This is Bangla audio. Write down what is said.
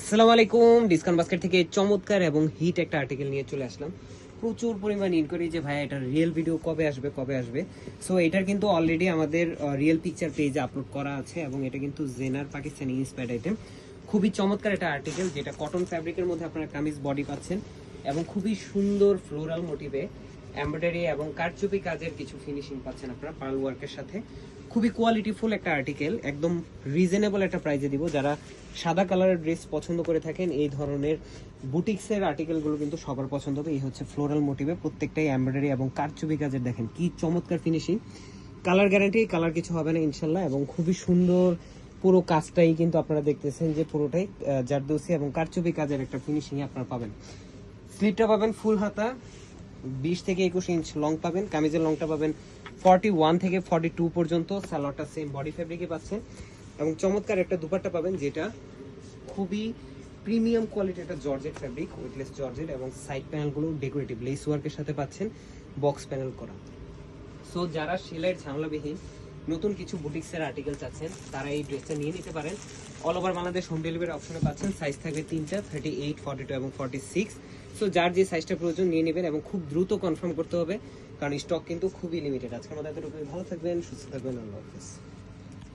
আসসালামু আলাইকুম। ডিসকাউন্ট বাস্কেট থেকে চমৎকার এবং হিট একটা আর্টিকেল নিয়ে চলে আসলাম। প্রচুর পরিমাণ ইনকোয়ারি যে ভাই এটার রিয়েল ভিডিও কবে আসবে। সো এটার কিন্তু অলরেডি আমাদের রিয়েল পিকচার পেজে আপলোড করা আছে এবং এটা কিন্তু জেনার পাকিস্তানি ইন্সপায়ার্ড আইটেম। খুবই চমৎকার একটা আর্টিকেল, যেটা কটন ফ্যাব্রিকের মধ্যে আপনারা কামিজ বডি পাচ্ছেন এবং খুবই সুন্দর ফ্লোরাল মোটিভে এমব্রয়ডারি এবং কারচুপি কাজের কিছু ফিনিশিং পাচ্ছেন আপনারা পার্ল ওয়ার্কের সাথে। খুবই কোয়ালিটিফুল একটা আর্টিকেল, একদম রিজনেবল একটা প্রাইসে দিব। যারা সাদা কালারের ড্রেস পছন্দ করে থাকেন, এই ধরনের বুটিক্সের আর্টিকেলগুলো কিন্তু সবার পছন্দ হবে। এই হচ্ছে ফ্লোরাল মোটিভে, প্রত্যেকটাই এমব্রয়ডারি এবং কারচুপি কাজের। দেখেন কি চমৎকার ফিনিশিং, কালার গ্যারান্টি, কালার কিছু হবে না ইনশাল্লাহ। এবং খুবই সুন্দর পুরো কাজটাই কিন্তু আপনারা দেখতেছেন যে পুরোটাই জারদৌসি এবং কারচুপি কাজের একটা ফিনিশিং আপনারা পাবেন। স্লিপটা পাবেন ফুল হাতা, 20 থেকে 21 ইঞ্চ লং পাবেন। কামিজের লংটা পাবেন 41 থেকে 42 পর্যন্ত। সালোয়ারটা সেম বডি ফেব্রিকে পাচ্ছেন এবং চমৎকার একটা দুপাট্টা পাবেন, যেটা খুবই প্রিমিয়াম কোয়ালিটির একটা জর্জেট ফেব্রিক, ওয়েটলেস জর্জেট, এবং সাইড প্যানেলগুলো ডেকোরেটিভ লেস ওয়ার্কের সাথে পাচ্ছেন, বক্স প্যানেল করা। সো যারা সেলাইয়ের ঝামেলাবিহীন নতুন কিছু বুটিক্সের আর্টিকেল চাচ্ছেন, তারা এই ড্রেসটা নিয়ে নিতে পারেন। All over Bangladesh home delivery অপশনে পাচ্ছেন। সাইজ থাকবে 3টা, 38, 42 এবং 46। সো যার যে সাইজটা প্রয়োজন নিয়ে নেবেন এবং খুব দ্রুত কনফার্ম করতে হবে, কারণ স্টক কিন্তু খুবই লিমিটেড। আজকের মধ্যে এতটুকু। ভালো থাকবেন, সুস্থ থাকবেন, আল্লাহ হাফেজ।